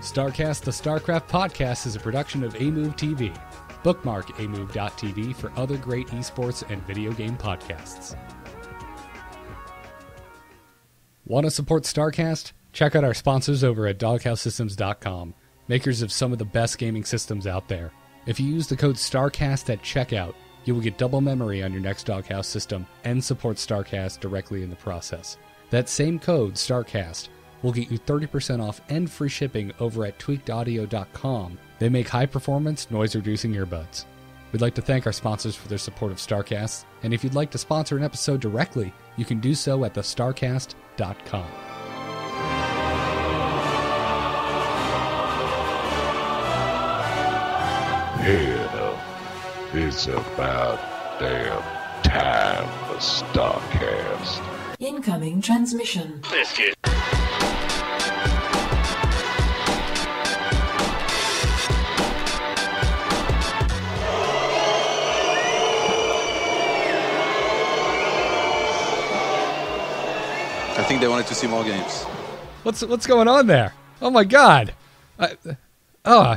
StarCast, the StarCraft podcast, is a production of Amove TV. Bookmark amove.tv for other great esports and video game podcasts. Want to support StarCast? Check out our sponsors over at doghousesystems.com, makers of some of the best gaming systems out there. If you use the code StarCast at checkout, you will get double memory on your next Doghouse system and support StarCast directly in the process. That same code, StarCast, will get you 30% off and free shipping over at tweakedaudio.com. They make high-performance, noise-reducing earbuds. We'd like to thank our sponsors for their support of StarCast, and if you'd like to sponsor an episode directly, you can do so at thestarcast.com. Yeah, it's about damn time for StarCast. Incoming transmission. Biscuit. I think they wanted to see more games. What's going on there? Oh my God!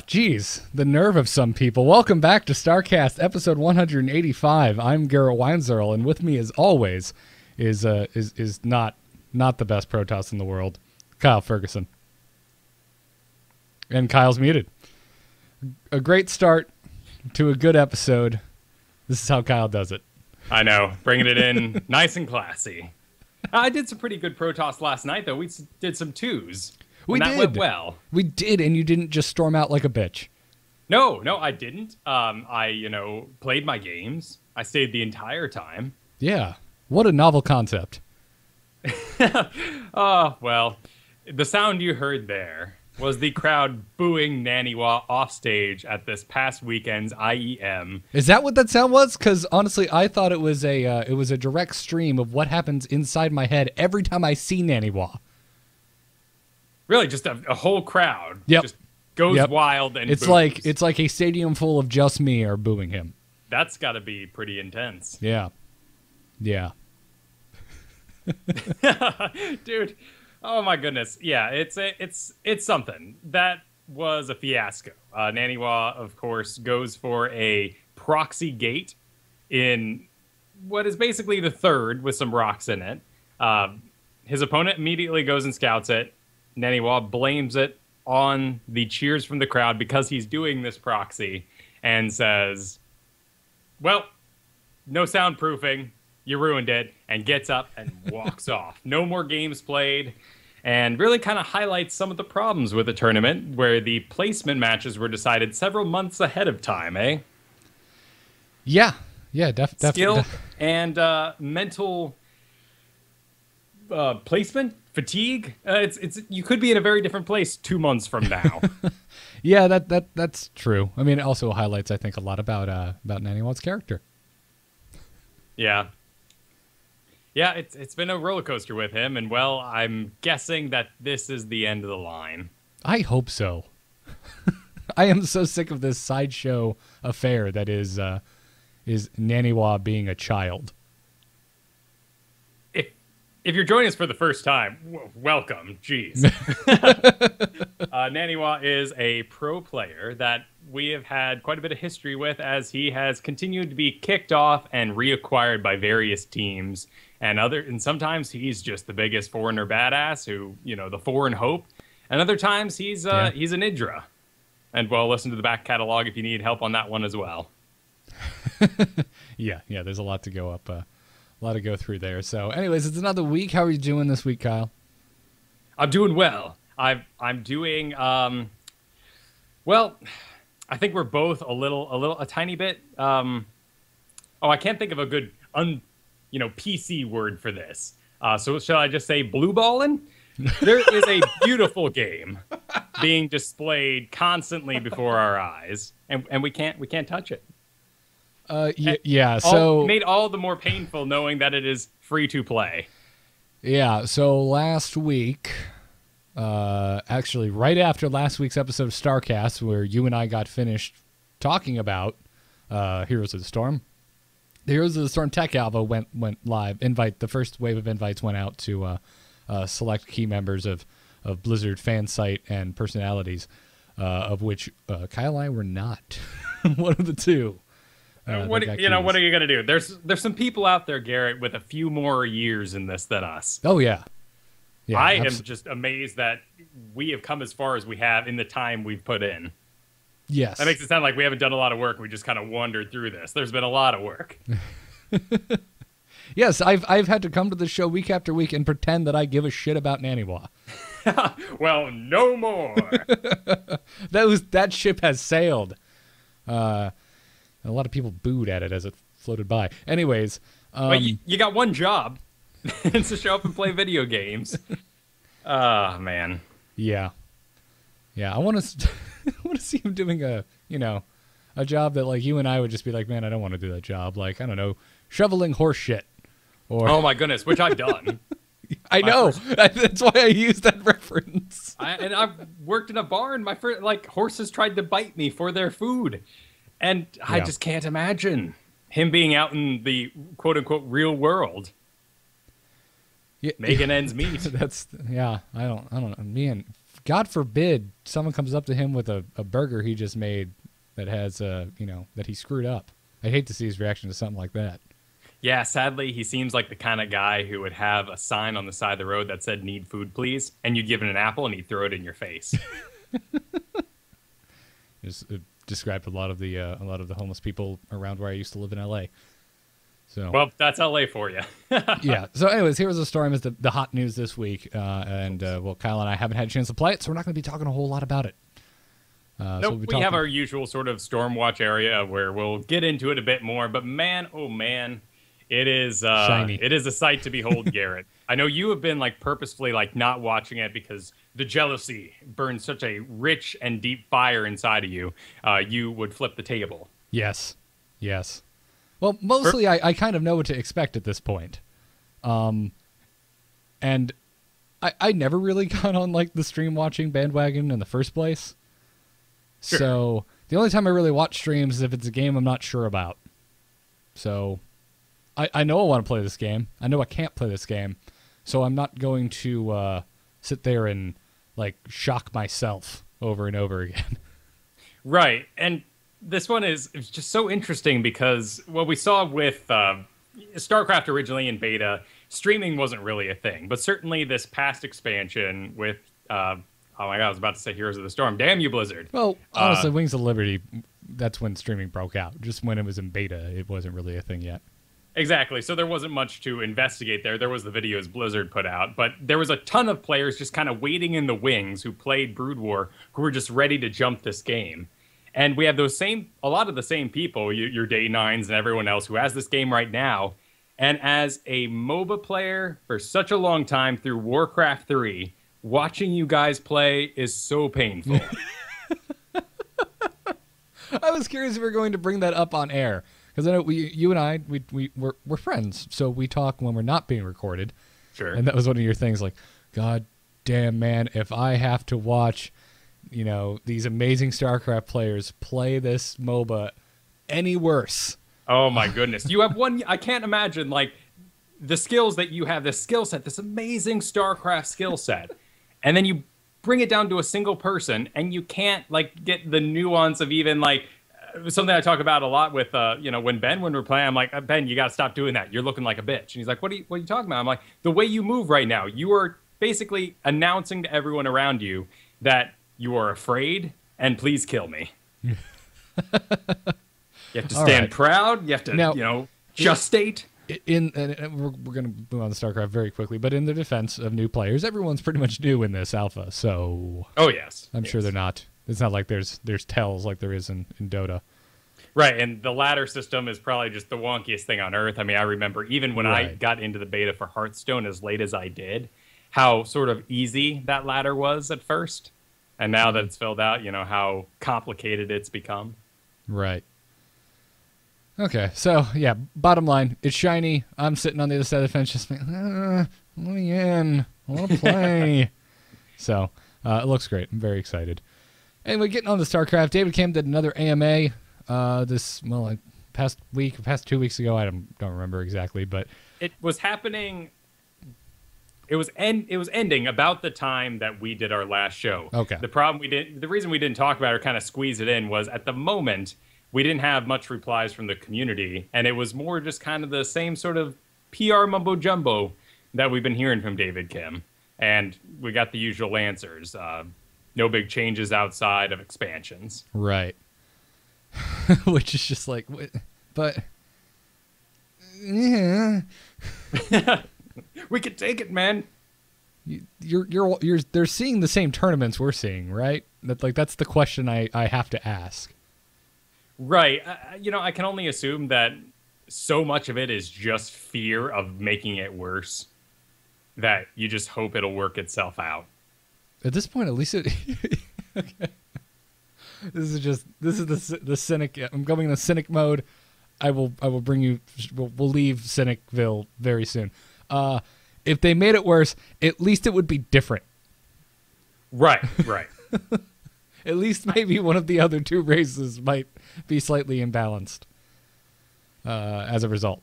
Geez, the nerve of some people. Welcome back to StarCast, episode 185. I'm Garrett Weinzerl, and with me, as always, is not the best Protoss in the world, Kyle Ferguson. And Kyle's muted. A great start to a good episode. This is how Kyle does it. I know, bringing it in nice and classy. I did some pretty good Protoss last night, though. We did some twos. That went well. We did, and you didn't just storm out like a bitch. No, I didn't. I played my games. I stayed the entire time. Yeah. What a novel concept. Well, the sound you heard there was the crowd booing Naniwa off stage at this past weekend's IEM. Is that what that sound was? Because honestly, I thought it was a direct stream of what happens inside my head every time I see Naniwa. Really, just a whole crowd. Yep. Just goes wild and it's boos. it's like a stadium full of just me are booing him. That's got to be pretty intense. Yeah. Dude. Oh my goodness. Yeah, it's something. That was a fiasco. Naniwa, of course, goes for a proxy gate in what is basically the third with some rocks in it. His opponent immediately goes and scouts it. Naniwa blames it on the cheers from the crowd because he's doing this proxy and says, well, no soundproofing. You ruined it, and gets up and walks off. No more games played, and really kind of highlights some of the problems with the tournament where the placement matches were decided several months ahead of time, eh? Yeah, definitely. Skill and mental placement, fatigue. It's you could be in a very different place 2 months from now. Yeah, that's true. I mean, it also highlights, I think, a lot about Naniwa's character. Yeah. Yeah, it's been a roller coaster with him, and well, I'm guessing that this is the end of the line. I hope so. I am so sick of this sideshow affair that is Naniwa being a child. If you're joining us for the first time, welcome. Jeez. Naniwa is a pro player that we have had quite a bit of history with as he has continued to be kicked off and reacquired by various teams. And sometimes he's just the biggest foreigner badass who, the foreign hope. And other times he's an Idra. And well, listen to the back catalog if you need help on that one as well. Yeah, there's a lot to go up. A lot to go through there. So anyways, it's another week. How are you doing this week, Kyle? I'm doing well. I'm doing well. I think we're both a tiny bit. I can't think of a good PC word for this. So shall I just say blue balling? There is a beautiful game being displayed constantly before our eyes, and we can't touch it. So made all the more painful knowing that it is free to play. Yeah, so last week, actually right after last week's episode of StarCast, where you and I got finished talking about Heroes of the Storm, the Heroes of the Storm Tech Alpha went live. The first wave of invites went out to select key members of of Blizzard fan site and personalities, of which Kyle and I were not one of the two. What are you gonna do? There's some people out there, Garrett, with a few more years in this than us. Oh yeah, yeah. I am just amazed that we have come as far as we have in the time we've put in. Yes, that makes it sound like we haven't done a lot of work. We just kind of wandered through this. There's been a lot of work. Yes, I've had to come to the show week after week and pretend that I give a shit about Naniwa. Well, no more. That ship has sailed. A lot of people booed at it as it floated by. Anyways, but you got one job. It's to show up and play video games. Man. Yeah. I want to see him doing a job that like you and I would just be like, man, I don't want to do that job. Like, I don't know, shoveling horse shit. Or oh my goodness, which I've done. I know. That's why I used that reference. I've worked in a barn. My first, horses tried to bite me for their food. And I just can't imagine him being out in the quote unquote real world. Making ends meet. I don't know. Man, God forbid someone comes up to him with a burger he just made that has that he screwed up. I'd hate to see his reaction to something like that. Yeah, sadly, he seems like the kind of guy who would have a sign on the side of the road that said "Need food, please," and you'd give him an apple and he'd throw it in your face. Just described a lot of the homeless people around where I used to live in L.A. So well, that's L.A. for you. Yeah. So, anyways, here was the story. Is the hot news this week, Kyle and I haven't had a chance to play it, so we're not going to be talking a whole lot about it. Nope, we have our usual sort of Stormwatch area where we'll get into it a bit more. But man, oh man, it is shiny. It is a sight to behold, Garrett. I know you have been purposefully not watching it because the jealousy burns such a rich and deep fire inside of you. You would flip the table. Yes. Well, mostly I kind of know what to expect at this point. And I never really got on the stream watching bandwagon in the first place. Sure. So the only time I really watch streams is if it's a game I'm not sure about. So I know I want to play this game. I know I can't play this game. So I'm not going to sit there and shock myself over and over again. Right. And this one is just so interesting because what we saw with StarCraft originally in beta, streaming wasn't really a thing. But certainly this past expansion with, oh my God, I was about to say Heroes of the Storm. Damn you, Blizzard. Well, honestly, Wings of Liberty, that's when streaming broke out. Just when it was in beta, it wasn't really a thing yet. Exactly. So there wasn't much to investigate there. There was the videos Blizzard put out. But there was a ton of players just kind of waiting in the wings who played Brood War who were just ready to jump this game. And we have a lot of the same people, your Day Nines and everyone else who has this game right now. And as a MOBA player for such a long time through Warcraft 3, watching you guys play is so painful. I was curious if we were going to bring that up on air. Because I know you and I, we're friends. So we talk when we're not being recorded. Sure. And that was one of your things God damn, man, if I have to watch these amazing StarCraft players play this MOBA any worse. Oh my goodness. You have one, I can't imagine the skills that you have, this skill set, this amazing StarCraft skill set. And then you bring it down to a single person and you can't get the nuance of even something I talk about a lot with, when we're playing, I'm like, Ben, you got to stop doing that. You're looking like a bitch. And he's like, what are you talking about? I'm like, the way you move right now, you are basically announcing to everyone around you that you are afraid and please kill me. You have to stand proud. You have to, gestate. We're going to move on to StarCraft very quickly, but in the defense of new players, everyone's pretty much new in this alpha. So, oh yes, I'm sure they're not. It's not like there's tells like there is in Dota. Right, and the ladder system is probably just the wonkiest thing on earth. I mean, I remember even when I got into the beta for Hearthstone as late as I did, how sort of easy that ladder was at first. And now that it's filled out, how complicated it's become. Right. Okay, so, yeah, bottom line, it's shiny. I'm sitting on the other side of the fence just let me in. I want to play. So, it looks great. I'm very excited. Anyway, getting on to StarCraft, David Kim did another AMA past 2 weeks ago. I don't remember exactly, but it was happening It was ending about the time that we did our last show. Okay. The reason we didn't talk about it or kind of squeeze it in was at the moment we didn't have much replies from the community, and it was more just kind of the same sort of PR mumbo jumbo that we've been hearing from David Kim, and we got the usual answers. No big changes outside of expansions. Right. Which is just like, but yeah. We could take it, man. They're seeing the same tournaments we're seeing, right? That's the question I have to ask. Right. I can only assume that so much of it is just fear of making it worse that you just hope it'll work itself out. At this point, at least it. Okay. This is the cynic. I'm going the cynic mode. I will bring you. We'll leave Cynicville very soon. If they made it worse, at least it would be different. Right. At least maybe one of the other two races might be slightly imbalanced as a result.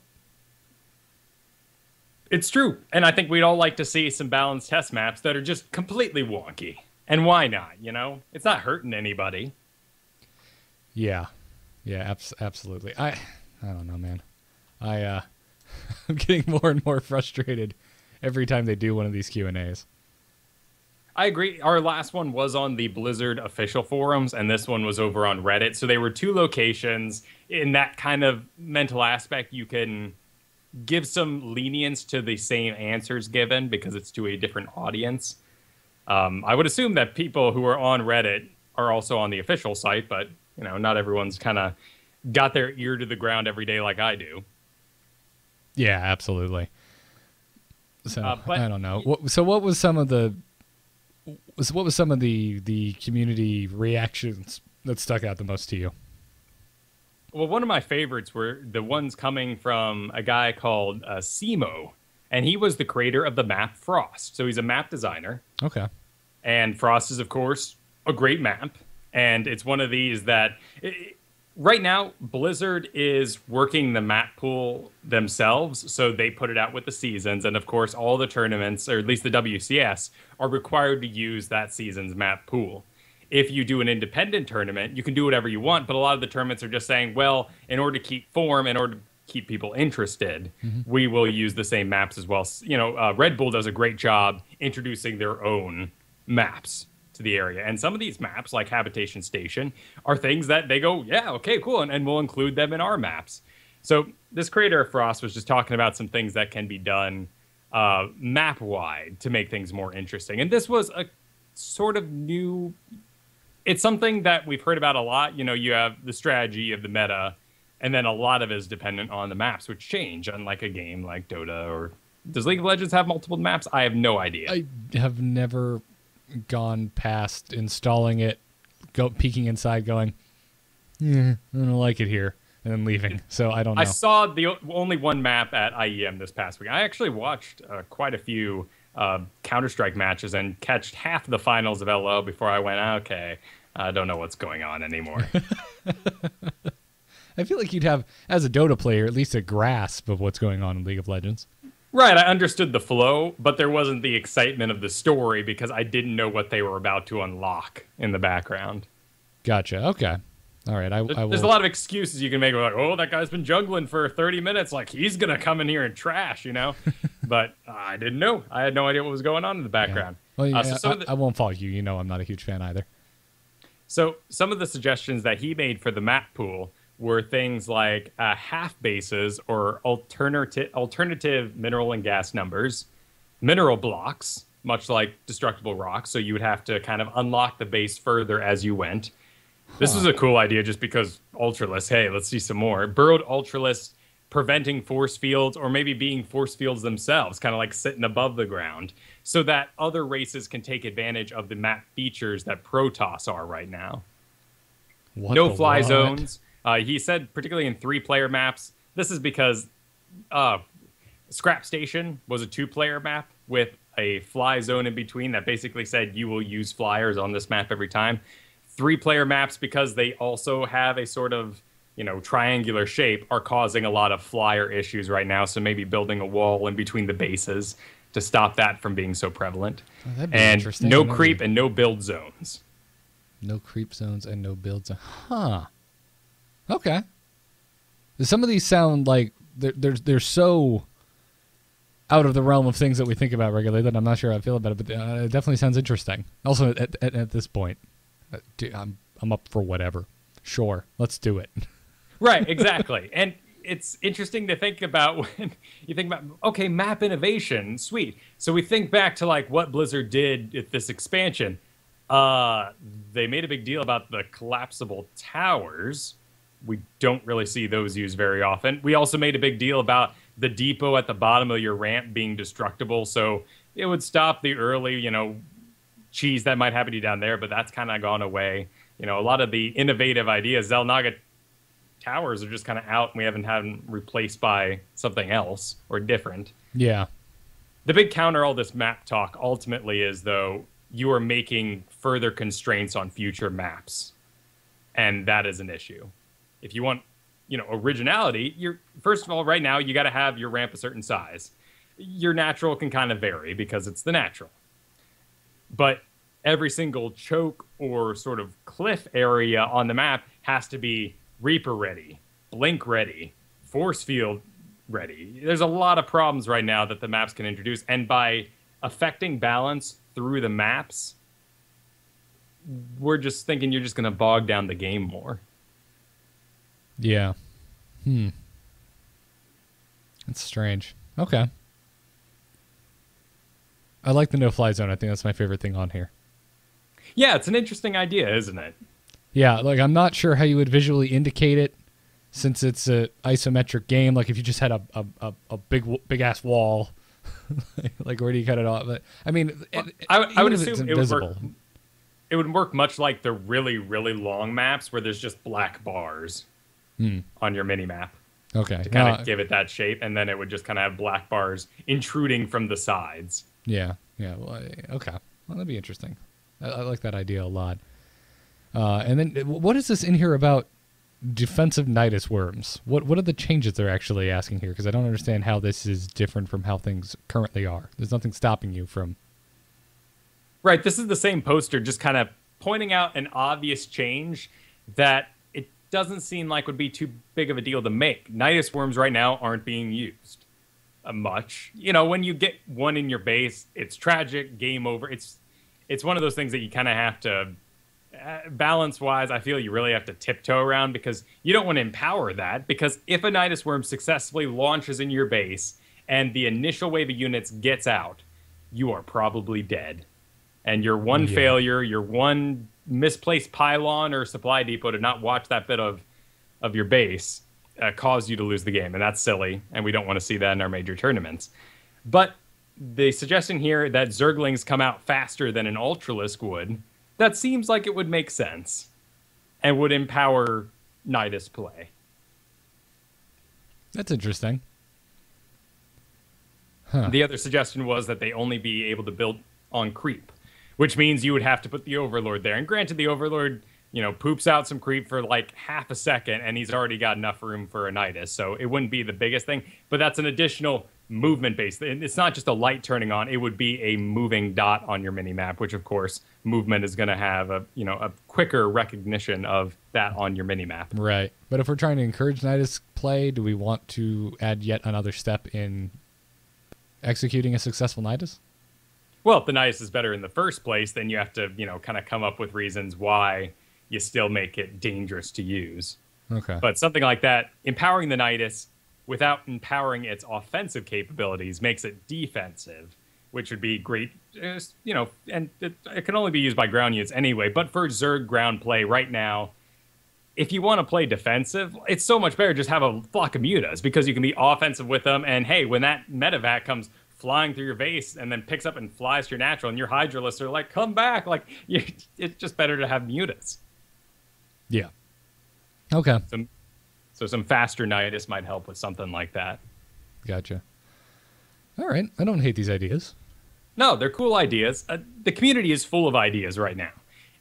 It's true. And I think we'd all like to see some balanced test maps that are just completely wonky. And why not, It's not hurting anybody. Yeah. Yeah, absolutely. I don't know, man. I'm getting more and more frustrated every time they do one of these Q&As. I agree. Our last one was on the Blizzard official forums, and this one was over on Reddit. So they were two locations. In that kind of mental aspect, you can give some lenience to the same answers given because it's to a different audience. I would assume that people who are on Reddit are also on the official site, but not everyone's kind of got their ear to the ground every day like I do. Yeah, absolutely. So I don't know. What was some of the community reactions that stuck out the most to you? Well, one of my favorites were the ones coming from a guy called Simo, and he was the creator of the map Frost. So he's a map designer. Okay. And Frost is, of course, a great map. And it's one of these that right now Blizzard is working the map pool themselves. So they put it out with the seasons. And, of course, all the tournaments, or at least the WCS, are required to use that season's map pool. If you do an independent tournament, you can do whatever you want. But a lot of the tournaments are just saying, well, in order to keep form, in order to keep people interested, we will use the same maps as well. Red Bull does a great job introducing their own maps to the area. And some of these maps, like Habitation Station, are things that they go, yeah, okay, cool, and we'll include them in our maps. So this creator of Frost was just talking about some things that can be done map-wide to make things more interesting. And this was a sort of new... It's something that we've heard about a lot. You have the strategy of the meta, and then a lot of it is dependent on the maps, which change, unlike a game like Dota. Or does League of Legends have multiple maps? I have no idea. I have never gone past installing it, peeking inside, going, I don't like it here, and then leaving. So I don't know. I saw the only one map at IEM this past week. I actually watched quite a few Counter-Strike matches and catched half the finals of LO before I went, okay, I don't know what's going on anymore. I feel like you'd have, as a Dota player, at least a grasp of what's going on in League of Legends. Right, I understood the flow, but there wasn't the excitement of the story because I didn't know what they were about to unlock in the background. Gotcha, okay. All right, I will... There's a lot of excuses you can make. Like, oh, that guy's been jungling for 30 minutes. Like, he's going to come in here and trash, But I didn't know. I had no idea what was going on in the background. Yeah. Well, I won't fault you. I'm not a huge fan either. So some of the suggestions that he made for the map pool were things like half bases or alternative mineral and gas numbers, mineral blocks, much like destructible rocks. So you would have to kind of unlock the base further as you went. This was a cool idea just because Ultralisk, hey, let's see some more. Burrowed Ultralisk preventing force fields or maybe being force fields themselves, kind of like sitting above the ground, so that other races can take advantage of the map features that Protoss are right now. No fly zones. He said particularly in 3-player maps. This is because Scrap Station was a 2-player map with a fly zone in between that basically said you will use flyers on this map every time. 3-player maps, because they also have a sort of, triangular shape, are causing a lot of flyer issues right now. So maybe building a wall in between the bases to stop that from being so prevalent. Oh, that'd be and interesting. no creep and no build zones. No creep zones and no build zones. Huh. Okay. Some of these sound like they're so out of the realm of things that we think about regularly that I'm not sure how I feel about it, but it definitely sounds interesting. Also, at this point, I'm up for whatever. Sure, let's do it. Right, exactly. And it's interesting to think about when you think about, okay, map innovation, sweet. So we think back to like what Blizzard did at this expansion. They made a big deal about the collapsible towers. We don't really see those used very often. We also made a big deal about the depot at the bottom of your ramp being destructible, so it would stop the early, cheese that might happen to you down there, but that's kind of gone away. A lot of the innovative ideas, Xel'Naga towers are just kind of out, and we haven't had them replaced by something else or different. Yeah. The big counter all this map talk ultimately is, though, you are making further constraints on future maps, and that is an issue. If you want, originality, first of all, right now, you got to have your ramp a certain size. Your natural can kind of vary because it's the natural. But every single choke or sort of cliff area on the map has to be Reaper ready, Blink ready, Force Field ready. There's a lot of problems right now that the maps can introduce. And by affecting balance through the maps, we're just thinking you're just going to bog down the game more. Yeah. That's strange. Okay. I like the no-fly zone. I think that's my favorite thing on here. Yeah, it's an interesting idea, isn't it? Yeah, like I'm not sure how you would visually indicate it since it's a isometric game. Like if you just had a big ass wall, like where do you cut it off? But I mean, I would assume it would work much like the really, really long maps where there's just black bars on your mini map. Okay. To kind of give it that shape, and then it would just kind of have black bars intruding from the sides. Yeah. Well, okay. Well, that'd be interesting. I like that idea a lot. And then what is this in here about defensive Nidus worms? What are the changes they're actually asking here? Because I don't understand how this is different from how things currently are. There's nothing stopping you from... Right, this is the same poster, just kind of pointing out an obvious change that it doesn't seem like would be too big of a deal to make. Nidus worms right now aren't being used much. When you get one in your base, it's tragic, game over. It's one of those things that you kind of have to... balance-wise, I feel you really have to tiptoe around because you don't want to empower that, because if a Nidus worm successfully launches in your base and the initial wave of units gets out, you are probably dead. And your one failure, your one misplaced pylon or supply depot to not watch that bit of your base caused you to lose the game, and that's silly, and we don't want to see that in our major tournaments. But the suggestion here that Zerglings come out faster than an Ultralisk would, that seems like it would make sense and would empower Nidus play. That's interesting. Huh. The other suggestion was that they only be able to build on creep, which means you would have to put the Overlord there. And granted, the Overlord, poops out some creep for like half a second, and he's already got enough room for a Nidus, so it wouldn't be the biggest thing. But that's an additional movement base. It's not just a light turning on. It would be a moving dot on your mini map, which of course movement is going to have a quicker recognition of that on your mini map. Right. But if we're trying to encourage Nidus play, do we want to add yet another step in executing a successful Nidus? Well, if the Nidus is better in the first place, then you have to, kind of come up with reasons why you still make it dangerous to use. Okay. But something like that, empowering the Nidus without empowering its offensive capabilities makes it defensive, which would be great, and it can only be used by ground units anyway. But for Zerg ground play right now, if you want to play defensive, it's so much better just have a flock of mutas, because you can be offensive with them, and hey, when that medevac comes flying through your base and then picks up and flies to your natural, and your Hydralisks are like, come back, it's just better to have mutas. Yeah. Okay. So some faster Nidus might help with something like that. Gotcha. All right. I don't hate these ideas. No, they're cool ideas. The community is full of ideas right now.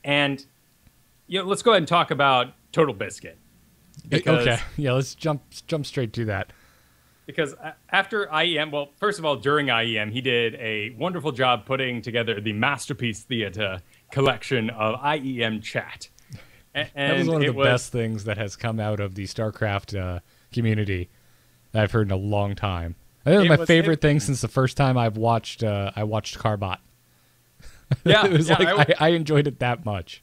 And let's go ahead and talk about Total Biscuit. Okay. Yeah, let's jump straight to that. because after IEM, well, first of all, during IEM, he did a wonderful job putting together the Masterpiece Theater collection of IEM chat. And that was one of the best things that has come out of the StarCraft community that I've heard in a long time. I think it was my favorite thing since the first time I watched Carbot. Yeah, it was I enjoyed it that much.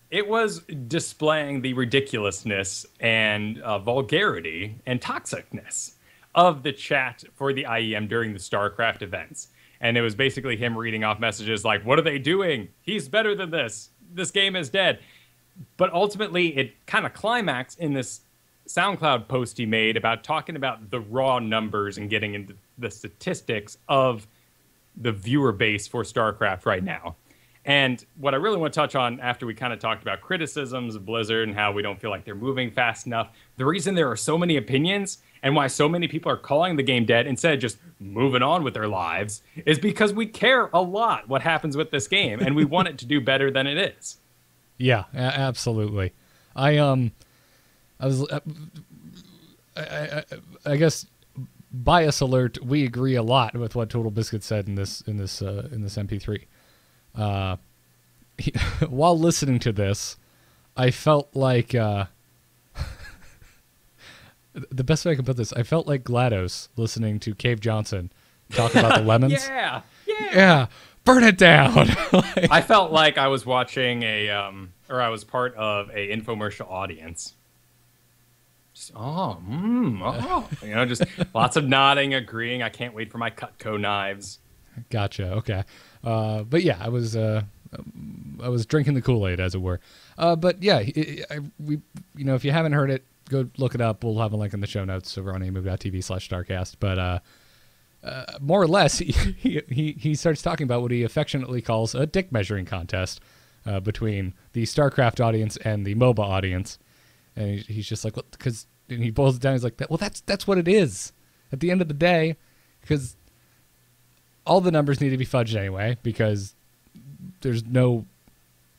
It was displaying the ridiculousness and vulgarity and toxicness of the chat for the IEM during the StarCraft events. And it was basically him reading off messages like, what are they doing? He's better than this. This game is dead. But ultimately, it kind of climaxed in this SoundCloud post he made about talking about the raw numbers and getting into the statistics of the viewer base for StarCraft right now. And what I really want to touch on after we kind of talked about criticisms of Blizzard and how we don't feel like they're moving fast enough, the reason there are so many opinions and why so many people are calling the game dead instead of just moving on with their lives is because we care a lot what happens with this game and we want it to do better than it is. Yeah, absolutely. I guess bias alert. We agree a lot with what Total Biscuit said in this MP3. While listening to this, I felt like the best way I can put this. I felt like GLaDOS listening to Cave Johnson talk about the lemons. Yeah. Burn it down. I felt like I was watching I was part of a infomercial audience. Just, just lots of nodding, agreeing. I can't wait for my Cutco knives. Gotcha. Okay. But yeah, I was drinking the Kool-Aid, as it were. But yeah, if you haven't heard it, go look it up. We'll have a link in the show notes over on amove.tv/StarCast. But more or less, he starts talking about what he affectionately calls a dick measuring contest between the StarCraft audience and the MOBA audience, and he's just like, because he boils it down. He's like, well, that's what it is at the end of the day, because all the numbers need to be fudged anyway, because there's no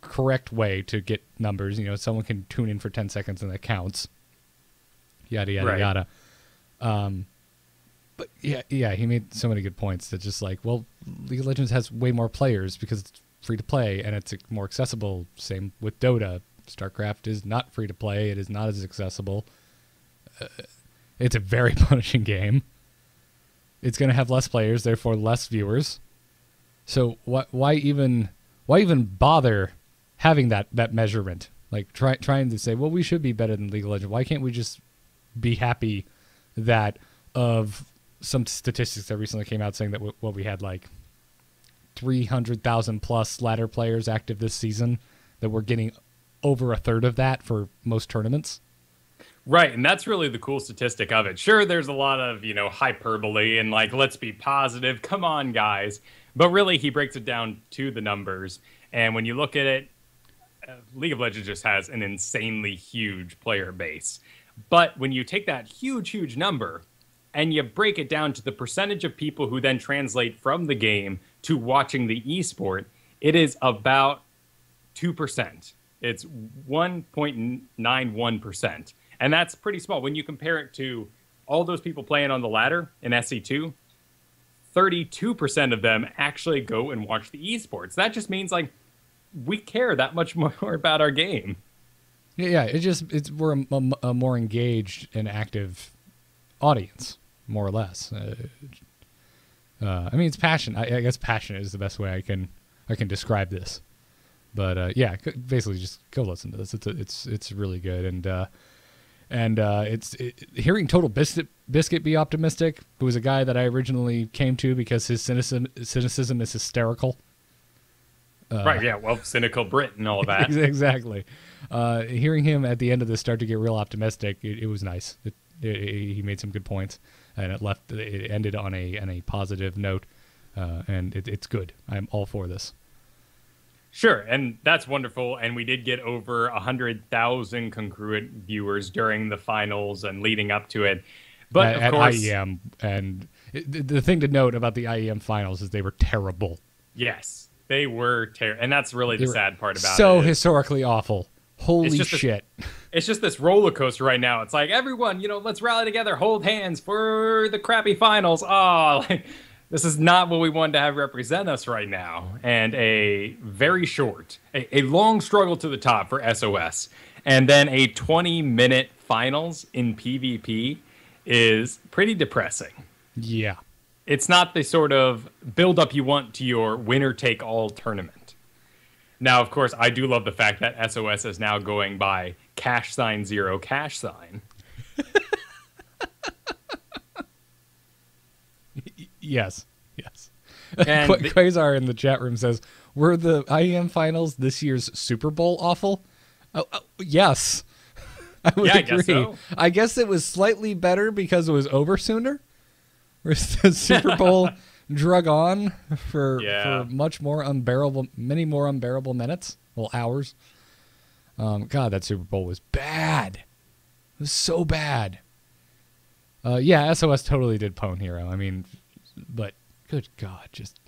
correct way to get numbers. Someone can tune in for 10 seconds and that counts. Yada yada right. yada. But yeah, he made so many good points that just like, well, League of Legends has way more players because it's free to play and it's more accessible. Same with Dota. StarCraft is not free to play. It is not as accessible. It's a very punishing game. It's going to have less players, therefore less viewers. So why even bother having that measurement? Like trying to say, well, we should be better than League of Legends. Why can't we just be happy that of some statistics that recently came out saying that we had like 300,000 plus ladder players active this season, that we're getting over a third of that for most tournaments. Right, and that's really the cool statistic of it. Sure, there's a lot of, hyperbole and like, let's be positive. Come on, guys. But really, he breaks it down to the numbers. And when you look at it, League of Legends just has an insanely huge player base. But when you take that huge, huge number and you break it down to the percentage of people who then translate from the game to watching the esport, it is about 2%. It's 1.91%. And that's pretty small. When you compare it to all those people playing on the ladder in SC2, 32% of them actually go and watch the esports. That just means like we care that much more about our game. Yeah, we're a more engaged and active audience, more or less. It's passion. I guess passion is the best way I can describe this. But yeah, basically just go listen to this. It's really good, and hearing Total Biscuit be optimistic, who was a guy that I originally came to because his cynicism is hysterical. Right, yeah, well, cynical Brit and all of that. Exactly. Hearing him at the end of this start to get real optimistic, it was nice. He made some good points, and it ended on a positive note, and it's good. I'm all for this. Sure, and that's wonderful, and we did get over 100,000 congruent viewers during the finals and leading up to it. But at IEM, and the thing to note about the IEM finals is they were terrible. Yes, they were terrible, and that's really the sad part about it. So historically awful. Holy shit. it's just this roller coaster right now. It's like, everyone, let's rally together, hold hands for the crappy finals. Oh, like, this is not what we wanted to have represent us right now. And a very short, a long struggle to the top for SOS. And then a 20-minute finals in PvP is pretty depressing. Yeah. It's not the sort of build-up you want to your winner-take-all tournament. Now, of course, I do love the fact that SOS is now going by #0#. Yes. And Quasar in the chat room says, were the IEM finals this year's Super Bowl awful? Yes. I would agree. I guess so. I guess it was slightly better because it was over sooner. Whereas the Super Bowl drug on for many more unbearable minutes. Well, hours. God, that Super Bowl was bad. It was so bad. SOS totally did Pwn Hero. I mean, but good God, just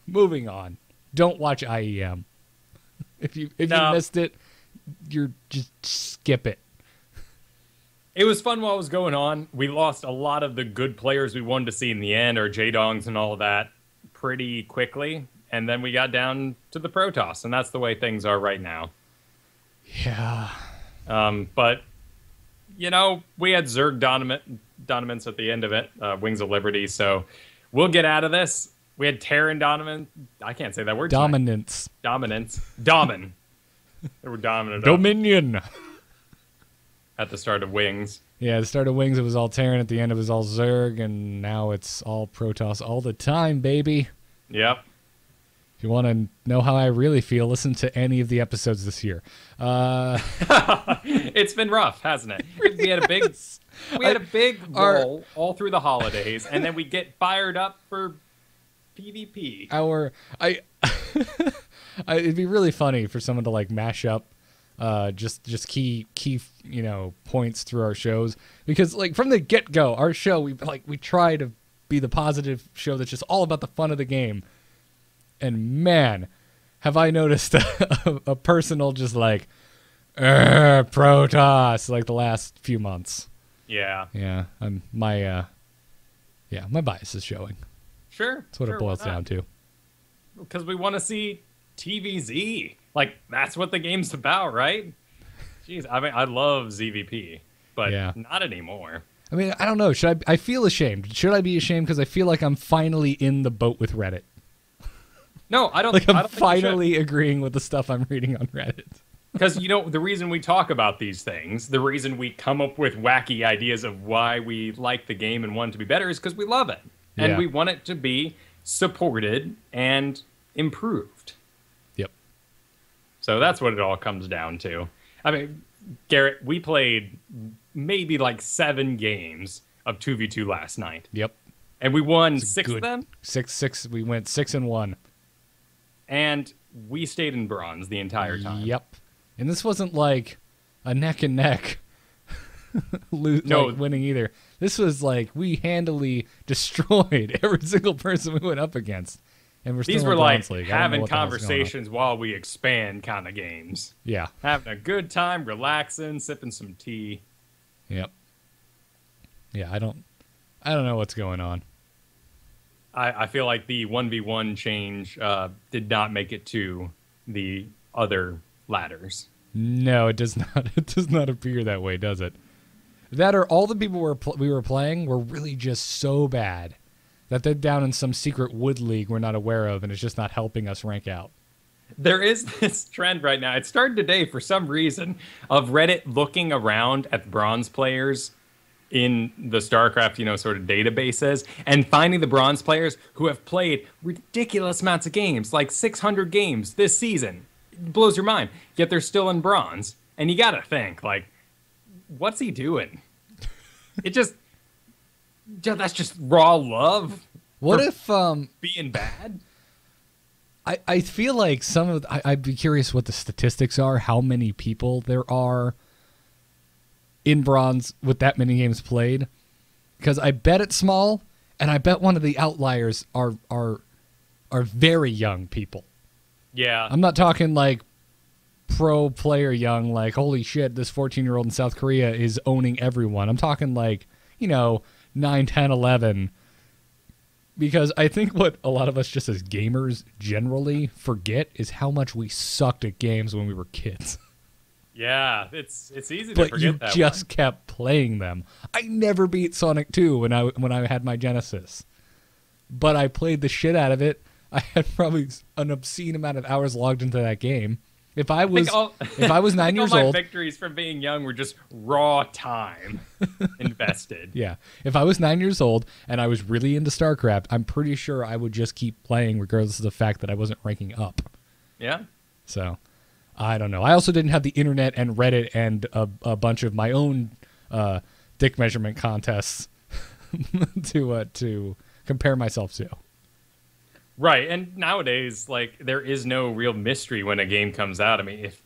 moving on. Don't watch IEM. If you missed it, you're just skip it. It was fun while it was going on. We lost a lot of the good players we wanted to see in the end, our J-Dongs and all of that, pretty quickly. And then we got down to the Protoss, and that's the way things are right now. Yeah. But, we had Zerg Dominance at the end of it, Wings of Liberty, so we'll get out of this. We had Terran Dominance. I can't say that word. Dominance. Domin. They were dominant. Dominion. At the start of Wings. Yeah, at the start of Wings, it was all Terran. At the end, it was all Zerg. And now it's all Protoss all the time, baby. Yep. If you want to know how I really feel, listen to any of the episodes this year. It's been rough, hasn't it? We had a big lull all through the holidays, and then we get fired up for PvP. It'd be really funny for someone to like mash up just key points through our shows, because like from the get-go, our show we try to be the positive show that's just all about the fun of the game. And man, have I noticed a personal just like Protoss like the last few months. Yeah. My bias is showing. Sure. That's what it boils down to. Because we want to see TVZ. Like, that's what the game's about, right? Jeez, I mean, I love ZVP, but not anymore. I mean, I don't know. I feel ashamed. Should I be ashamed because I feel like I'm finally in the boat with Reddit? No, I don't. I'm finally agreeing with the stuff I'm reading on Reddit. Because, the reason we talk about these things, the reason we come up with wacky ideas of why we like the game and want it to be better is because we love it. And we want it to be supported and improved. Yep. So that's what it all comes down to. I mean, Garrett, we played maybe like 7 games of 2v2 last night. Yep. And we won 6 of them? 6. We went 6-1. And we stayed in bronze the entire time. Yep. And this wasn't like a neck and neck winning either. This was like we handily destroyed every single person we went up against. And These were like having conversations while we expand kind of games. Yeah. Having a good time, relaxing, sipping some tea. Yep. Yeah, I don't know what's going on. I feel like the 1v1 change did not make it to the other ladders. No, it does not. It does not appear that way, does it? That or all the people we were playing were really just so bad that they're down in some secret wood league we're not aware of, and it's just not helping us rank out. There is this trend right now. It started today for some reason of Reddit looking around at bronze players in the StarCraft, sort of databases, and finding the bronze players who have played ridiculous amounts of games, like 600 games this season. It blows your mind. Yet they're still in bronze. And you gotta think, like, what's he doing? That's just raw love. What if being bad? I feel like I'd be curious what the statistics are, how many people there are in bronze with that many games played, because I bet it's small, and I bet one of the outliers are very young people. Yeah, I'm not talking like pro player young, like, holy shit, this 14-year-old in South Korea is owning everyone. I'm talking like, 9, 10, 11. Because I think what a lot of us just as gamers generally forget is how much we sucked at games when we were kids. Yeah, it's easy to But forget you that just kept playing them. I never beat Sonic 2 when I had my Genesis. But I played the shit out of it. I had probably an obscene amount of hours logged into that game. If I was 9 years all my old, victories from being young were just raw time invested. yeah. If I was 9 years old and I was really into StarCraft, I'm pretty sure I would just keep playing regardless of the fact that I wasn't ranking up. Yeah. So, I don't know. I also didn't have the internet and Reddit and a bunch of my own dick measurement contests to compare myself to. Right, and nowadays, like, there is no real mystery when a game comes out. I mean, if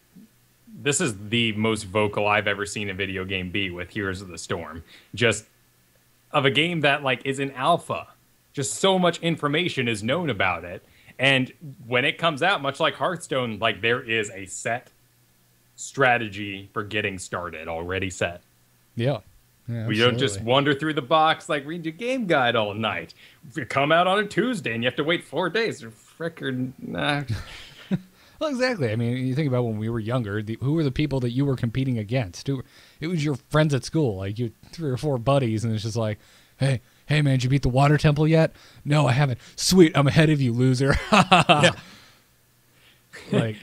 this is the most vocal I've ever seen a video game be with Heroes of the Storm, just of a game that, like, is in alpha. Just so much information is known about it. And when it comes out, much like Hearthstone, like, there is a set strategy for getting started already set. Yeah. Yeah, we don't just wander through the box, like, read your game guide all night. If you come out on a Tuesday and you have to wait 4 days, fricker, nah. Well, exactly. I mean, you think about when we were younger, who were the people that you were competing against? It was your friends at school, like you 3 or 4 buddies, and it's just like, hey man, did you beat the water temple yet? No, I haven't. Sweet, I'm ahead of you, loser. Yeah. Like,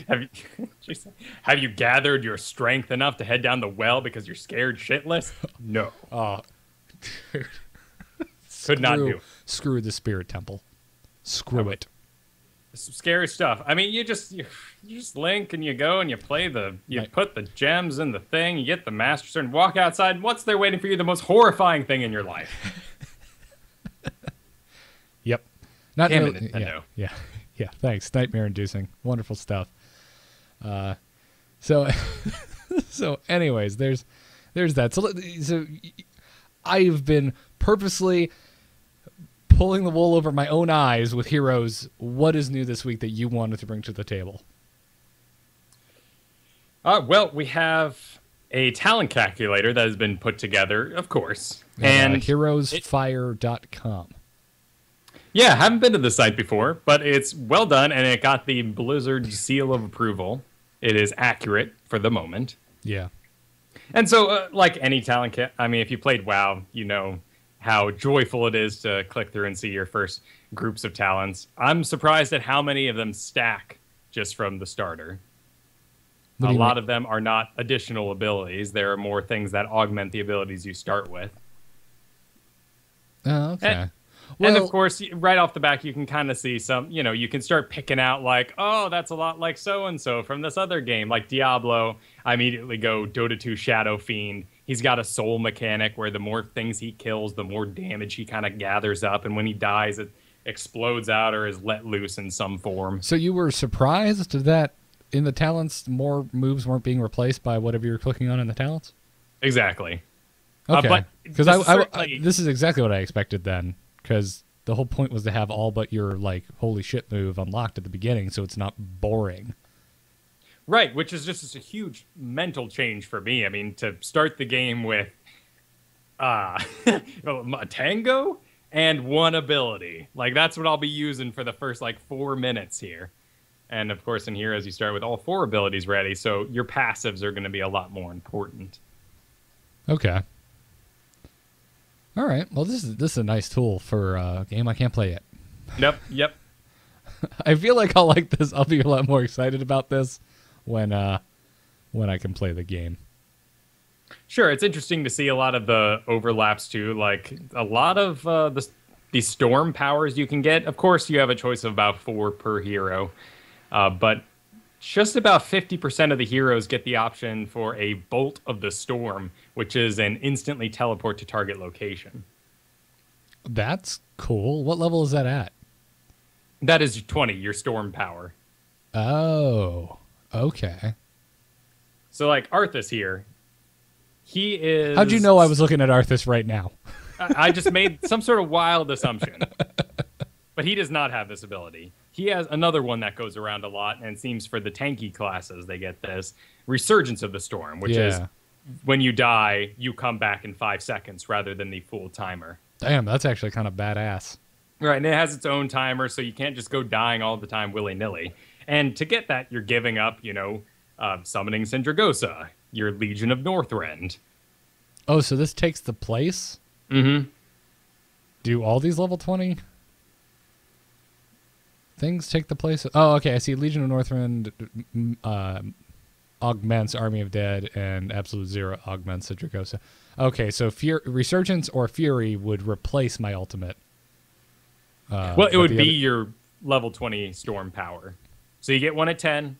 have you gathered your strength enough to head down the well because you're scared shitless? No. Oh, could not do. Screw the spirit temple. Screw it. Some scary stuff. I mean, you just link and you go and you play put the gems in the thing, you get the master sword and walk outside. And what's there waiting for you? The most horrifying thing in your life. Yep. Damn it, Nintendo. Yeah. Yeah, thanks. Nightmare-inducing. Wonderful stuff. So anyways, there's that. So I've been purposely pulling the wool over my own eyes with Heroes. What is new this week that you wanted to bring to the table? Well, we have a talent calculator that has been put together, of course. And heroesfire.com. Yeah, haven't been to the site before, but it's well done, and it got the Blizzard seal of approval. It is accurate for the moment. Yeah. And so, like any talent I mean, if you played WoW, you know how joyful it is to click through and see your first groups of talents. I'm surprised at how many of them stack just from the starter. A lot of them are not additional abilities. There are more things that augment the abilities you start with. Oh, okay. And of course, right off the back, you can kind of see some, you can start picking out like, oh, that's a lot like so-and-so from this other game. Like Diablo, I immediately go Dota 2 Shadow Fiend. He's got a soul mechanic where the more things he kills, the more damage he kind of gathers up. And when he dies, it explodes out or is let loose in some form. So you were surprised that in the talents, more moves weren't being replaced by whatever you were clicking on in the talents? Exactly. Okay. Because this is exactly what I expected then. Because the whole point was to have all but your, like, holy shit move unlocked at the beginning, so it's not boring. Right, which is just a huge mental change for me. I mean, to start the game with a tango and one ability. Like, that's what I'll be using for the first, 4 minutes here. And, of course, in Heroes, you start with all 4 abilities ready, so your passives are going to be a lot more important. Okay. All right. Well, this is a nice tool for a game I can't play yet. Yep. I feel like I'll like this. I'll be a lot more excited about this when I can play the game. Sure, it's interesting to see a lot of the overlaps too. Like a lot of the storm powers you can get. Of course, you have a choice of about 4 per hero, but just about 50% of the heroes get the option for a Bolt of the Storm, which is an instantly teleport to target location. That's cool. What level is that at? That is 20, your storm power. Oh, okay. So, like, Arthas here, he is... How'd you know I was looking at Arthas right now? I just made some sort of wild assumption. But he does not have this ability. He has another one that goes around a lot, and it seems for the tanky classes, they get this Resurgence of the Storm, which is when you die, you come back in 5 seconds rather than the full timer. Damn, that's actually kind of badass. Right, and it has its own timer, so you can't just go dying all the time willy-nilly. And to get that, you're giving up, summoning Sindragosa, your Legion of Northrend. Oh, so this takes the place? Mm-hmm. Do all these level 20 things take the place? Oh, okay, I see Legion of Northrend augments Army of Dead, and Absolute Zero augments Sindragosa. Okay, so Resurgence or Fury would replace my ultimate. Well, it would be your level 20 storm power. So you get one at 10.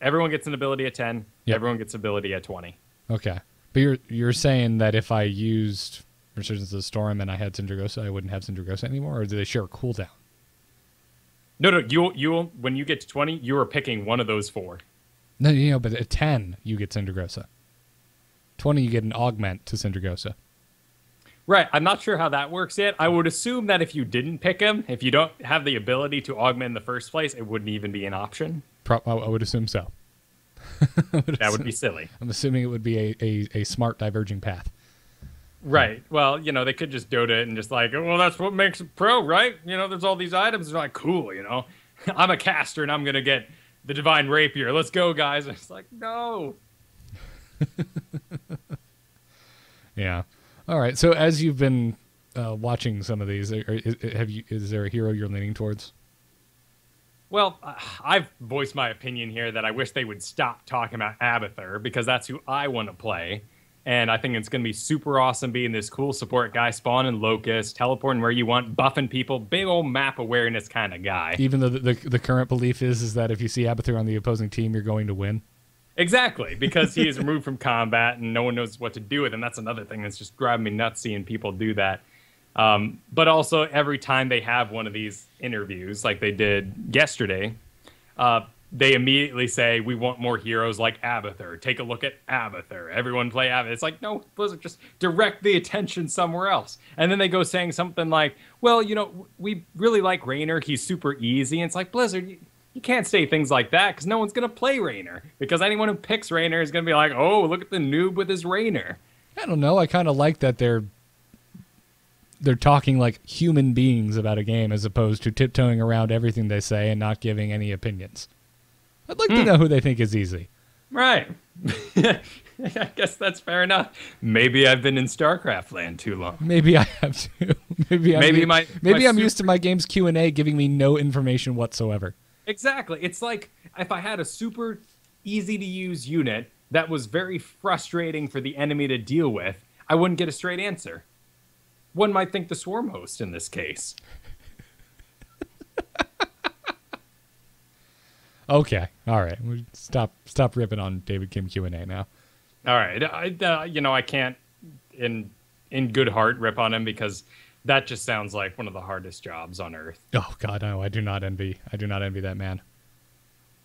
Everyone gets an ability at 10. Yep. Everyone gets ability at 20. Okay. But you're saying that if I used Resurgence of the Storm and I had Sindragosa, I wouldn't have Sindragosa anymore? Or do they share a cooldown? No, you'll when you get to 20, you are picking one of those 4. No, but at 10, you get Sindragosa. 20, you get an augment to Sindragosa. Right. I'm not sure how that works yet. I would assume that if you didn't pick him, if you don't have the ability to augment in the first place, it wouldn't even be an option. I would assume so. That would be silly. I'm assuming it would be a smart diverging path. Right. Well, they could just Dota it and just like, well, that's what makes it pro, right? There's all these items. They're like, cool, I'm a caster and I'm going to get the Divine Rapier. Let's go, guys. And it's like, no. Yeah. All right. So as you've been watching some of these, is there a hero you're leaning towards? Well, I've voiced my opinion here that I wish they would stop talking about Abathur because that's who I want to play. And I think it's going to be super awesome being this cool support guy, spawning Locust, teleporting where you want, buffing people, big old map awareness kind of guy. Even though the current belief is that if you see Abathur on the opposing team, you're going to win. Exactly, because he is removed from combat and no one knows what to do with him. That's another thing that's just driving me nuts seeing people do that. But also, every time they have one of these interviews, like they did yesterday, they immediately say, we want more heroes like Abathur. Take a look at Abathur. Everyone play Abathur. It's like, no, Blizzard, just direct the attention somewhere else. And then they go saying something like, well, we really like Raynor. He's super easy. And it's like, Blizzard, you can't say things like that because no one's going to play Raynor. Because anyone who picks Raynor is going to be like, oh, look at the noob with his Raynor. I don't know. I kind of like that they're talking like human beings about a game as opposed to tiptoeing around everything they say and not giving any opinions. I'd like to know who they think is easy. Right. I guess that's fair enough. Maybe I've been in StarCraft land too long. Maybe I have to. Maybe I'm used to my game's Q&A giving me no information whatsoever. Exactly. It's like if I had a super easy-to-use unit that was very frustrating for the enemy to deal with, I wouldn't get a straight answer. One might think the Swarm host in this case. Okay. All right. Stop ripping on David Kim Q&A now. All right. I can't in good heart rip on him because that just sounds like one of the hardest jobs on earth. Oh God, no! I do not envy that man.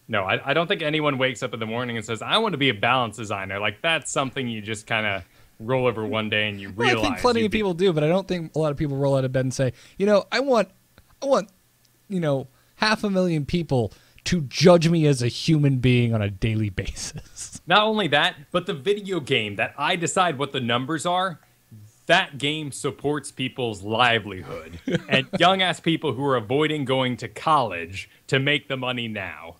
No, I don't think anyone wakes up in the morning and says, "I want to be a balance designer." Like that's something you just kind of roll over one day and you realize. I think plenty of people do, but I don't think a lot of people roll out of bed and say, I want, 500,000 people to judge me as a human being on a daily basis. Not only that, but the video game that I decide what the numbers are, that game supports people's livelihood and young-ass people who are avoiding going to college to make the money now.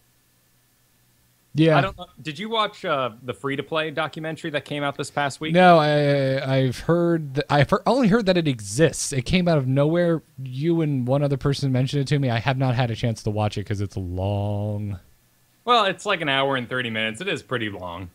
Yeah. I don't know. Did you watch the free-to-play documentary that came out this past week? No, I've only heard that it exists. It came out of nowhere. You and one other person mentioned it to me. I have not had a chance to watch it because it's long. Well, it's like an hour and 30 minutes. It is pretty long.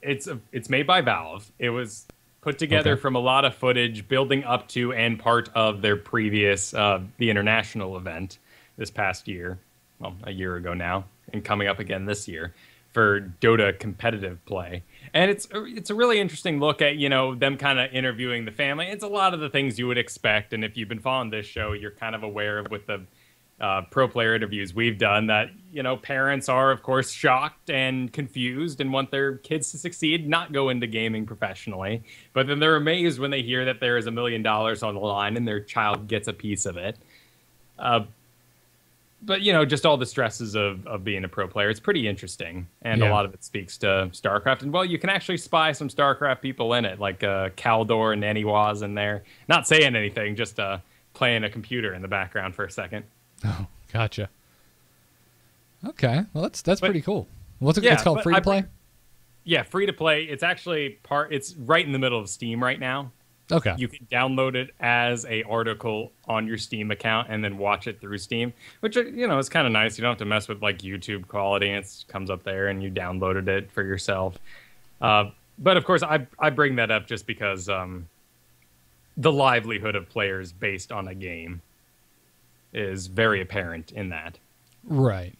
It's made by Valve. It was put together from a lot of footage building up to and part of their previous the international event this past year. Well, a year ago now, and coming up again this year for Dota competitive play. And it's a really interesting look at, them kind of interviewing the family. It's a lot of the things you would expect. And if you've been following this show, you're kind of aware of with the pro player interviews we've done that, parents are, of course, shocked and confused and want their kids to succeed, not go into gaming professionally. But then they're amazed when they hear that there is $1 million on the line and their child gets a piece of it. but just all the stresses of being a pro player. It's pretty interesting, and a Yeah. lot of it speaks to StarCraft. And well, you can actually spy some StarCraft people in it, like Kaldor and Naniwa's in there. Not saying anything, just playing a computer in the background for a second. Oh, gotcha. Okay, well that's pretty cool. What's it? It's called free to play. Yeah, free to play. It's actually It's right in the middle of Steam right now. Okay. You can download it as a article on your Steam account and then watch it through Steam, which is kind of nice. You don't have to mess with like YouTube quality. It comes up there and you downloaded it for yourself. But of course, I bring that up just because the livelihood of players based on a game is very apparent in that. Right.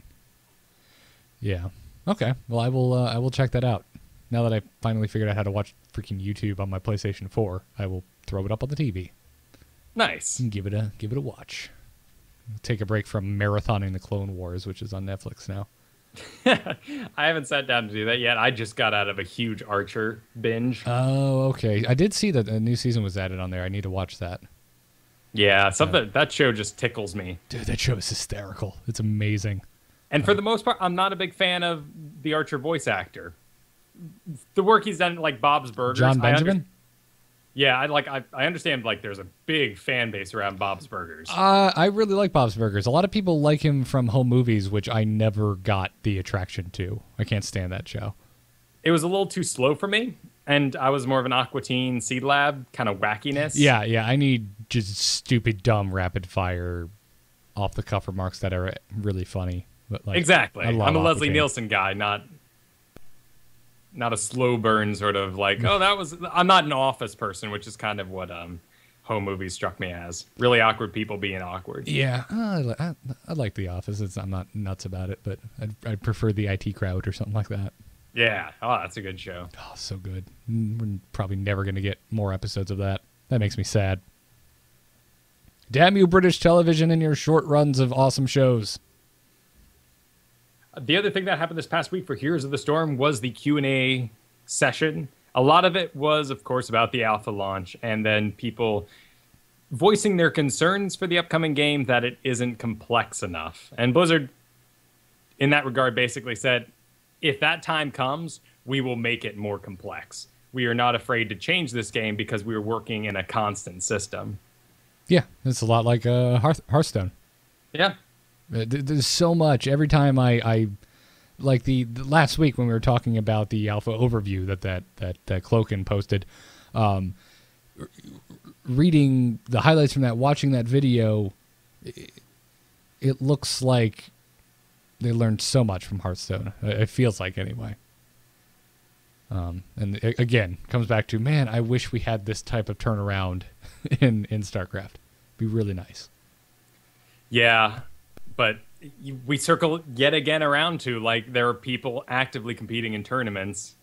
Yeah. Okay. Well, I will check that out. Now that I finally figured out how to watch freaking YouTube on my PlayStation 4, I will throw it up on the TV. Nice. And give it a watch. Take a break from marathoning the Clone Wars, which is on Netflix now. I haven't sat down to do that yet. I just got out of a huge Archer binge. Oh, okay. I did see that a new season was added on there. I need to watch that. Yeah, that show just tickles me. Dude, that show is hysterical. It's amazing. And for the most part, I'm not a big fan of the Archer voice actor. The work he's done, like Bob's Burgers. John Benjamin? I understand, like, there's a big fan base around Bob's Burgers. I really like Bob's Burgers. A lot of people like him from Home Movies, which I never got the attraction to. I can't stand that show. It was a little too slow for me, and I was more of an Aqua Teen Seed Lab kind of wackiness. Yeah. I need just stupid, dumb, rapid-fire, off-the-cuff remarks that are really funny. But exactly. I'm a Leslie Teen. Nielsen guy, not a slow burn sort of like, I'm not an Office person, which is kind of what Home Movies struck me as. Really awkward people being awkward. Yeah, I like The Office. I'm not nuts about it, but I'd prefer the IT Crowd or something like that. Yeah, that's a good show. Oh, so good. We're probably never going to get more episodes of that. That makes me sad. Damn you, British television and your short runs of awesome shows. The other thing that happened this past week for Heroes of the Storm was the Q&A session. A lot of it was, of course, about the alpha launch, and then people voicing their concerns for the upcoming game that it isn't complex enough. And Blizzard, in that regard, basically said, if that time comes, we will make it more complex. We are not afraid to change this game because we are working in a constant system. Yeah, it's a lot like Hearthstone. Yeah. There's so much. Every time I like the last week when we were talking about the alpha overview that Cloakin posted, reading the highlights from that, watching that video, it looks like they learned so much from Hearthstone. It feels like anyway. And it, again, comes back to, man, I wish we had this type of turnaround in StarCraft. Be really nice. Yeah, but we circle yet again around to, like, there are people actively competing in tournaments.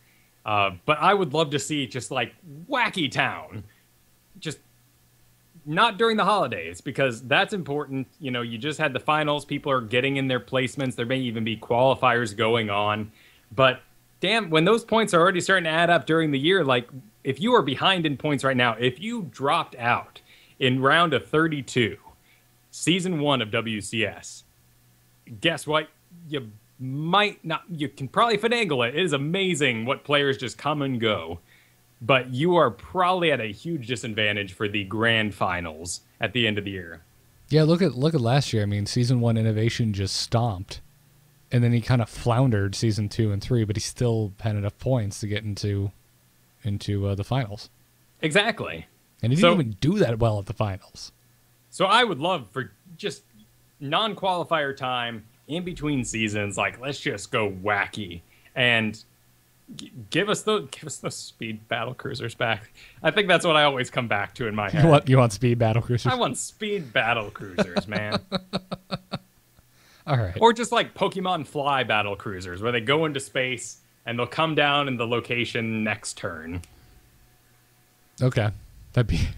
But I would love to see just, like, Wacky Town. Just not during the holidays, because that's important. You know, you just had the finals. People are getting in their placements. There may even be qualifiers going on. But, damn, when those points are already starting to add up during the year, like, if you are behind in points right now, if you dropped out in round of 32, Season 1 of WCS, guess what? You might not, you can probably finagle it. It is amazing what players just come and go. But you are probably at a huge disadvantage for the grand finals at the end of the year. Yeah, look at last year. I mean, Season 1 Innovation just stomped. And then he kind of floundered Season 2 and 3, but he still had enough points to get into the finals. Exactly. And he didn't even do that well at the finals. So I would love for just non-qualifier time in between seasons, like, let's just go wacky and give us those speed battle cruisers back. I think that's what I always come back to in my head. You want speed battle cruisers? I want speed battle cruisers, man. All right. Or just like Pokemon Fly battle cruisers, where they go into space and they'll come down in the location next turn. Okay, that'd be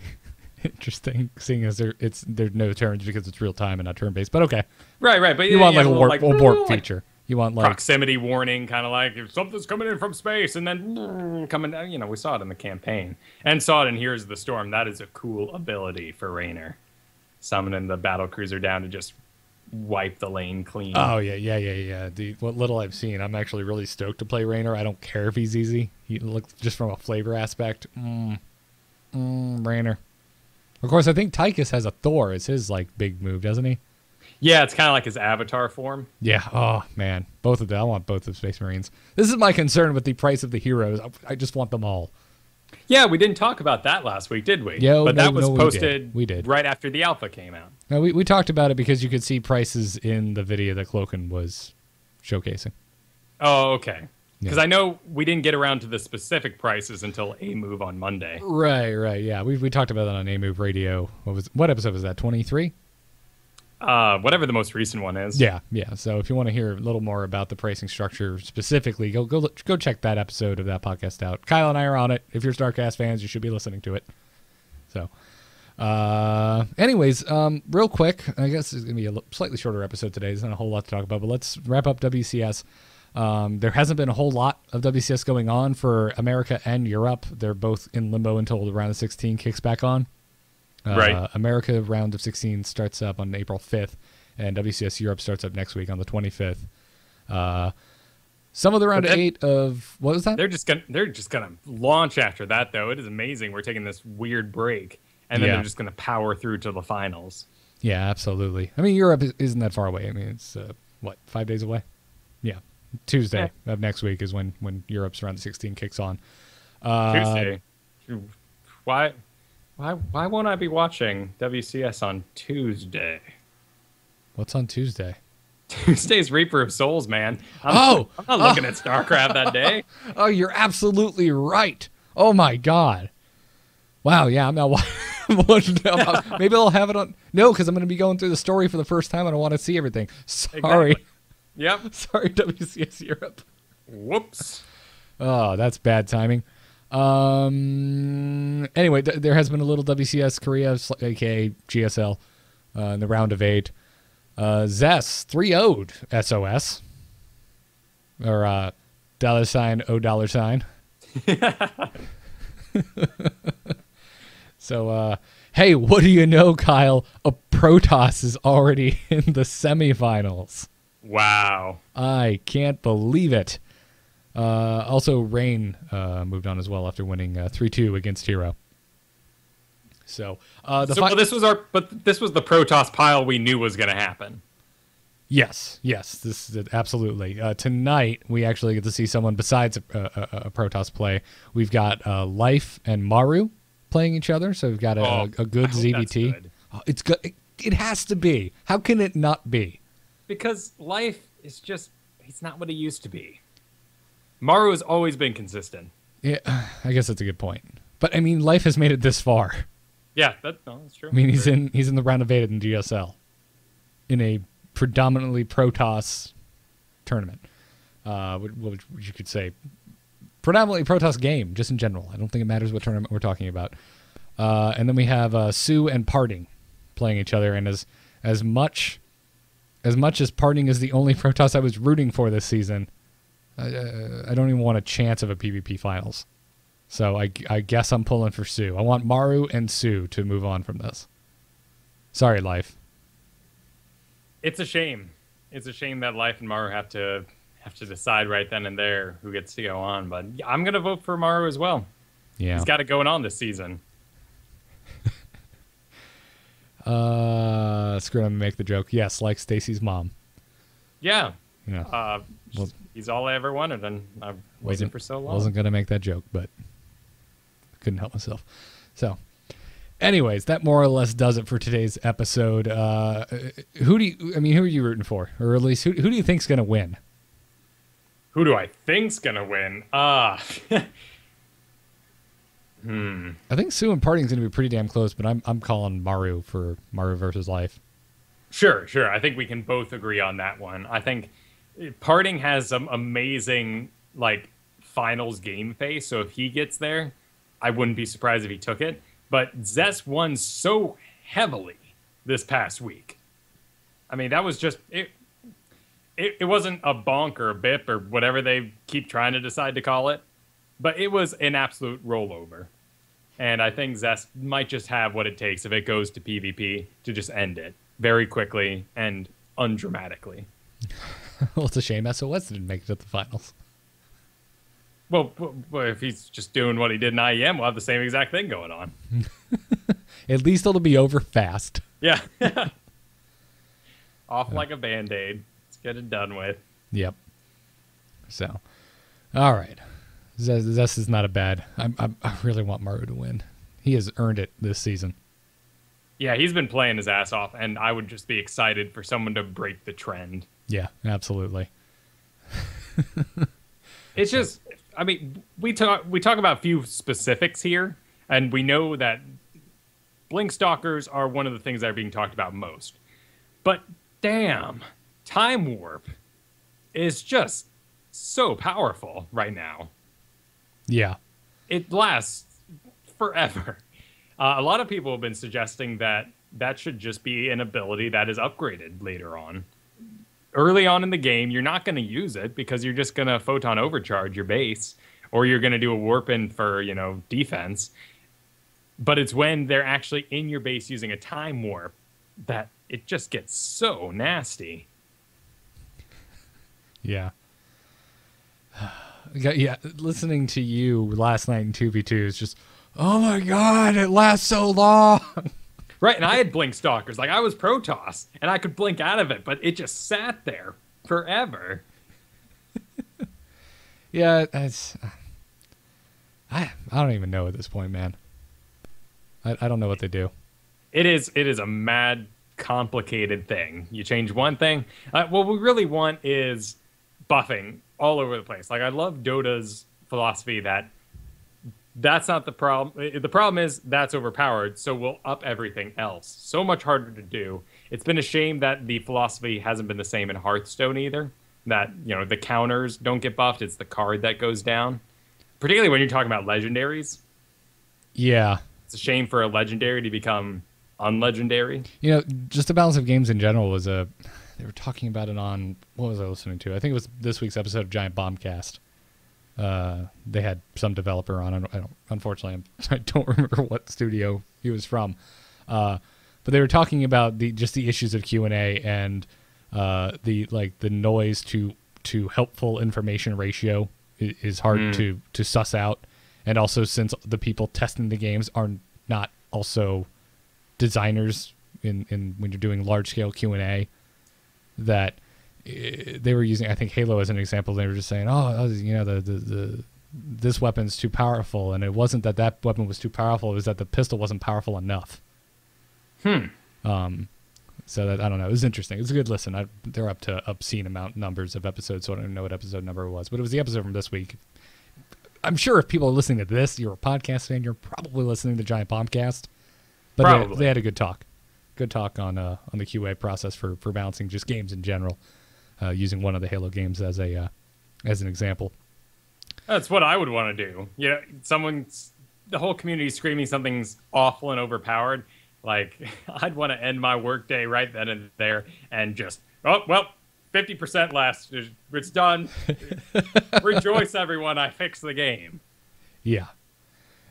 interesting, seeing as there's no turns because it's real time and not turn based. But okay, right. But you want like a warp feature. You want like proximity warning, kind of like if something's coming in from space and then coming down. You know, we saw it in the campaign and saw it in Heroes of the Storm. That is a cool ability for Raynor, summoning the battle cruiser down to just wipe the lane clean. Oh yeah. What little I've seen, I'm actually really stoked to play Raynor. I don't care if he's easy. He looks just from a flavor aspect. Raynor. Of course, I think Tychus has a Thor as his like big move, doesn't he? Yeah, it's kind of like his avatar form. Yeah. Oh man, both of them. I want both of Space Marines. This is my concern with the price of the heroes. I just want them all. Yeah, we didn't talk about that last week, did we? Yeah, but that was we posted we did. right after the alpha came out. No, we talked about it because you could see prices in the video that Cloaken was showcasing. Oh, okay. Because Yeah. I know we didn't get around to the specific prices until A Move on Monday. Right. Yeah, we talked about that on A Move Radio. What episode was that? 23. Whatever the most recent one is. Yeah. So if you want to hear a little more about the pricing structure specifically, go check that episode of that podcast out. Kyle and I are on it. If you're StarCast fans, you should be listening to it. So, anyways, real quick, I guess it's gonna be a slightly shorter episode today. There's not a whole lot to talk about, but let's wrap up WCS. There hasn't been a whole lot of WCS going on for America and Europe. They're both in limbo until the round of 16 kicks back on. Right. America round of 16 starts up on April 5th, and WCS Europe starts up next week on the 25th. Some of the round of 8 of what was that? They're just gonna launch after that, though. It is amazing. We're taking this weird break, and then they're just gonna power through to the finals. Yeah, absolutely. I mean, Europe isn't that far away. I mean, it's 5 days away? Yeah, Tuesday of next week is when Europe's round of 16 kicks on. Tuesday. Why won't I be watching WCS on Tuesday? What's on Tuesday? Tuesday's Reaper of Souls, man. I'm not looking at StarCraft that day. Oh, you're absolutely right. Oh my God. Wow. Yeah, I'm not watching. Maybe I'll have it on. No, because I'm going to be going through the story for the first time and I want to see everything. Sorry. Exactly. Yep. Sorry, WCS Europe. Whoops. Oh, that's bad timing. Anyway, there has been a little WCS Korea, aka GSL, in the round of 8. Zess 3-0'd SOS. Or $$O$. So, hey, what do you know, Kyle? A Protoss is already in the semifinals. Wow. I can't believe it. Also, Rain moved on as well after winning 3-2 against Hero. So, this was the Protoss pile we knew was going to happen. Yes, this is absolutely. Tonight, we actually get to see someone besides a Protoss play. We've got Life and Maru playing each other, so we've got a good ZVT. Good. Oh, it's good. It has to be. How can it not be? Because Life is he's not what he used to be. Maru has always been consistent. Yeah, I guess that's a good point. But I mean, Life has made it this far. Yeah, that's true. I mean, he's in the round of 8 in GSL, in a predominantly Protoss tournament, which you could say predominantly Protoss game, just in general. I don't think it matters what tournament we're talking about. And then we have Sue and Parting playing each other, and as much as Parting is the only Protoss I was rooting for this season, I don't even want a chance of a PvP finals. So I guess I'm pulling for Sue. I want Maru and Sue to move on from this. Sorry, Life. It's a shame. It's a shame that Life and Maru have to decide right then and there who gets to go on. But I'm gonna vote for Maru as well. Yeah, he's got it going on this season. Screw him and make the joke. Yes, like Stacy's mom. Yeah. Yeah. He's all I ever wanted, and I've waited for so long. Wasn't gonna make that joke, but couldn't help myself. So, anyways, that more or less does it for today's episode. Who are you rooting for, or at least who do you think's gonna win? Who do I think's gonna win? I think Sue and Parting's gonna be pretty damn close, but I'm calling Maru for Maru versus Life. Sure. I think we can both agree on that one. I think Parting has some amazing finals game face, so if he gets there, I wouldn't be surprised if he took it. But Zess won so heavily this past week. I mean, that was just it. It wasn't a bonk or a bip or whatever they keep trying to decide to call it, but it was an absolute rollover. And I think Zess might just have what it takes if it goes to PvP to just end it very quickly and undramatically. Well, it's a shame SOS didn't make it to the finals. Well, if he's just doing what he did in IEM, we'll have the same exact thing going on. At least it'll be over fast. Yeah. Off like a Band-Aid. Let's get it done with. Yep. So, all right. Zest is not a bad. I really want Maru to win. He has earned it this season. Yeah, he's been playing his ass off, and I would just be excited for someone to break the trend. Yeah, absolutely. It's just, I mean, we talk about a few specifics here, and we know that Blink Stalkers are one of the things that are being talked about most. But damn, Time Warp is just so powerful right now. Yeah. It lasts forever. A lot of people have been suggesting that that should just be an ability that is upgraded later on. Early on in the game, you're not going to use it because you're just going to photon overcharge your base, or you're going to do a warp in for, defense. But it's when they're actually in your base using a time warp that it just gets so nasty. Yeah. Yeah, listening to you last night in 2v2 is just, oh my god, it lasts so long. Right, and I had Blink Stalkers. Like, I was Protoss, and I could blink out of it, but it just sat there forever. Yeah, it's... I don't even know at this point, man. I don't know what they do. It is a mad, complicated thing. You change one thing. What we really want is buffing all over the place. Like, I love Dota's philosophy that that's not the problem. The problem is that's overpowered, so we'll up everything else. So much harder to do. It's been a shame that the philosophy hasn't been the same in Hearthstone either. That, the counters don't get buffed. It's the card that goes down. Particularly when you're talking about legendaries. Yeah. It's a shame for a legendary to become unlegendary. Just the balance of games in general was they were talking about it on, what was I listening to? I think it was this week's episode of Giant Bombcast. They had some developer on. Unfortunately, I don't remember what studio he was from. But they were talking about the issues of Q&A and the noise to helpful information ratio is hard to suss out. And also, since the people testing the games are not also designers in when you're doing large scale Q&A, that they were using, I think, Halo as an example. They were just saying, this weapon's too powerful, and it wasn't that weapon was too powerful. It was that the pistol wasn't powerful enough. So that, I don't know. It was interesting. It was a good listen. They're up to obscene numbers of episodes, so I don't even know what episode number it was, but it was the episode from this week. I'm sure if people are listening to this, you're a podcast fan, you're probably listening to Giant Bombcast. But they had a good talk. Good talk on the QA process for balancing just games in general. Using one of the Halo games as an example. That's what I would want to do. The whole community screaming something's awful and overpowered. Like, I'd want to end my workday right then and there and just, 50% less. It's done. Rejoice, everyone. I fixed the game. Yeah.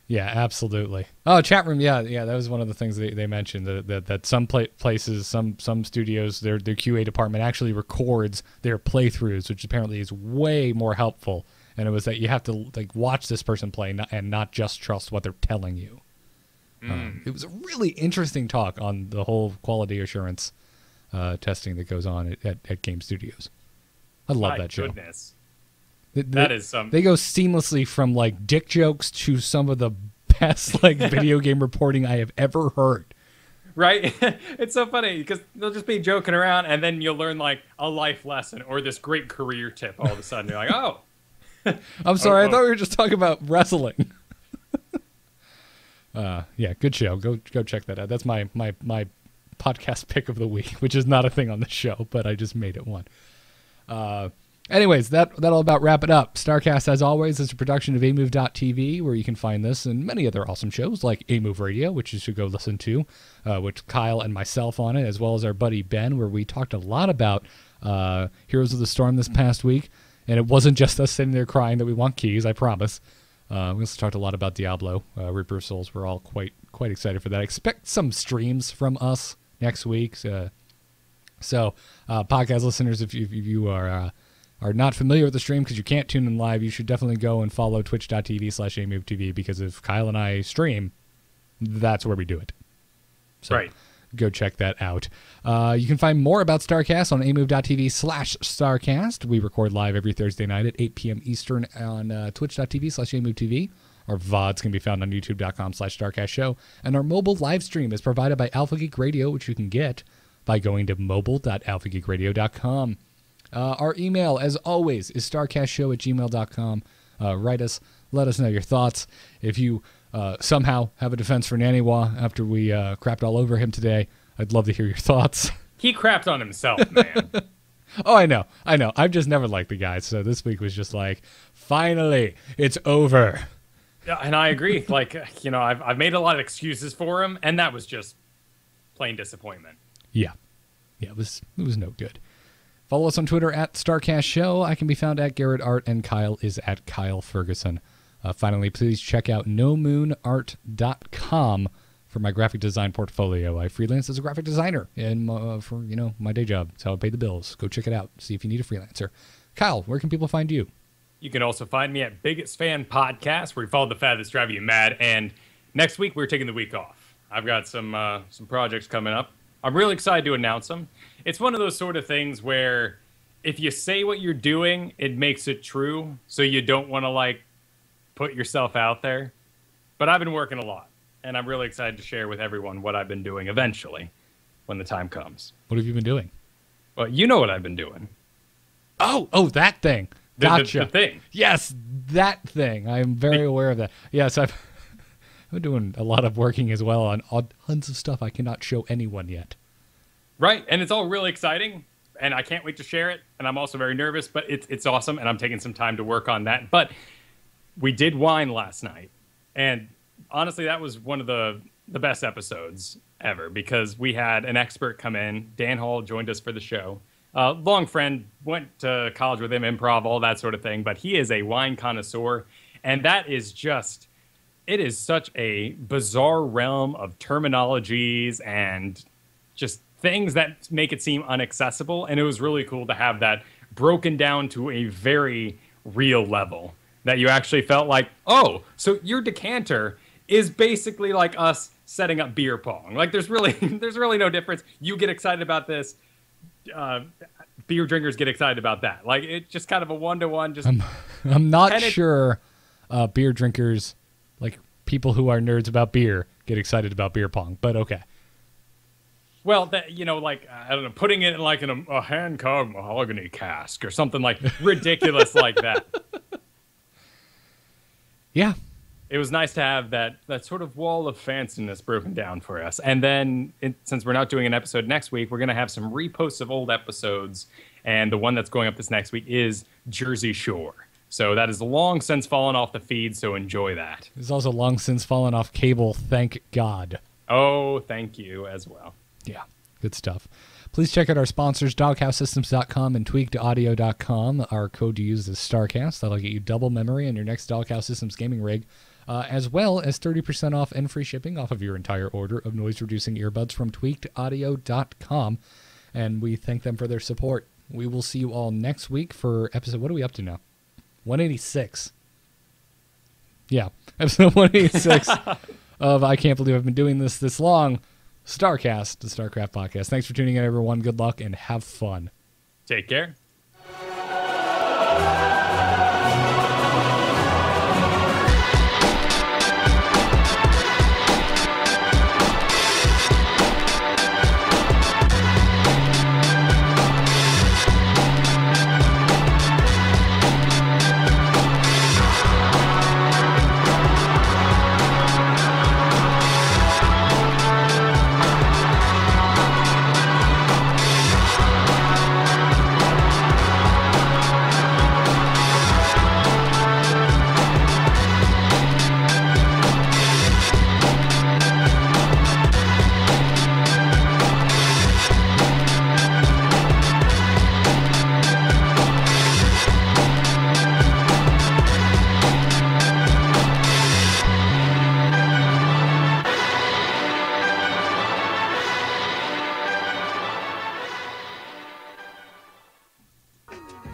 Yeah, absolutely. Oh, chat room. Yeah. That was one of the things they mentioned that some places, some studios, their QA department actually records their playthroughs, which apparently is way more helpful. And it was that you have to watch this person play and not just trust what they're telling you. It was a really interesting talk on the whole quality assurance testing that goes on at game studios. I love that show. Goodness. That is some. They go seamlessly from dick jokes to some of the best video game reporting I have ever heard. Right? It's so funny because they'll just be joking around and then you'll learn a life lesson or this great career tip all of a sudden. You're like, oh. I'm sorry. I thought we were just talking about wrestling. Yeah, good show. Go check that out. That's my podcast pick of the week, which is not a thing on the show, but I just made it one. Anyways, that'll about wrap it up. StarCast, as always, is a production of amove.tv, where you can find this and many other awesome shows like Amove Radio, which you should go listen to, with Kyle and myself on it, as well as our buddy Ben, where we talked a lot about Heroes of the Storm this past week. And it wasn't just us sitting there crying that we want keys, I promise. We also talked a lot about Diablo, Reaper of Souls. We're all quite excited for that. Expect some streams from us next week. So, podcast listeners, if you are not familiar with the stream because you can't tune in live, you should definitely go and follow twitch.tv/amovetv, because if Kyle and I stream, that's where we do it. So right. Go check that out. You can find more about StarCast on amove.tv/StarCast. We record live every Thursday night at 8 p.m. Eastern on twitch.tv/amovetv. Our VODs can be found on youtube.com/StarCast show. And our mobile live stream is provided by Alpha Geek Radio, which you can get by going to mobile.alphageekradio.com. Our email, as always, is starcastshow@gmail.com. Write us. Let us know your thoughts. If you somehow have a defense for Naniwa after we crapped all over him today, I'd love to hear your thoughts. He crapped on himself, man. Oh, I know. I've just never liked the guy, so this week was just like, finally, it's over. Yeah, and I agree. Like, I've made a lot of excuses for him, and that was just plain disappointment. Yeah, it was no good. Follow us on Twitter at StarCast Show. I can be found at Garrett Art, and Kyle is at Kyle Ferguson. Finally, please check out nomoonart.com for my graphic design portfolio. I freelance as a graphic designer for my day job. It's how I pay the bills. Go check it out. See if you need a freelancer. Kyle, where can people find you? You can also find me at Biggest Fan Podcast, where we follow the fad that's driving you mad. And next week, we're taking the week off. I've got some projects coming up. I'm really excited to announce them. It's one of those sort of things where if you say what you're doing, it makes it true. So you don't want to put yourself out there. But I've been working a lot, and I'm really excited to share with everyone what I've been doing eventually when the time comes. What have you been doing? Well, you know what I've been doing. Oh, that thing. Gotcha. The thing. Yes, that thing. I am very aware of that. Yes, I've been doing a lot of working as well on tons of stuff I cannot show anyone yet. Right, and it's all really exciting, and I can't wait to share it, and I'm also very nervous, but it's awesome, and I'm taking some time to work on that. But we did wine last night, and honestly, that was one of the best episodes ever, because we had an expert come in. Dan Hall joined us for the show. Long friend, went to college with him, improv, all that sort of thing, but he is a wine connoisseur, and that is just, it is such a bizarre realm of terminologies and just things that make it seem inaccessible, and it was really cool to have that broken down to a very real level, that you actually felt like, oh, so your decanter is basically like us setting up beer pong. Like, there's really no difference. You get excited about this. Beer drinkers get excited about that. Like, it's just kind of a one-to-one. Just I'm not sure beer drinkers, like people who are nerds about beer, get excited about beer pong, but okay. Well, I don't know, putting it in a hand-carved mahogany cask or something like ridiculous like that. Yeah. It was nice to have that sort of wall of fanciness broken down for us. And then, since we're not doing an episode next week, we're going to have some reposts of old episodes. And the one that's going up this next week is Jersey Shore. So that is long since fallen off the feed, so enjoy that. It's also long since fallen off cable, thank God. Oh, thank you as well. Yeah, good stuff. Please check out our sponsors, DogHouseSystems.com and TweakedAudio.com. Our code to use is StarCast. That'll get you double memory on your next Doghouse Systems gaming rig, as well as 30% off and free shipping off of your entire order of noise-reducing earbuds from TweakedAudio.com. And we thank them for their support. We will see you all next week for episode... What are we up to now? 186. Yeah, episode 186 of I Can't Believe I've Been Doing This long. StarCast, the StarCraft podcast. Thanks for tuning in, everyone. Good luck and have fun. Take care.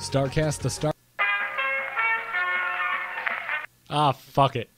StarCast, the Star... Ah, fuck it.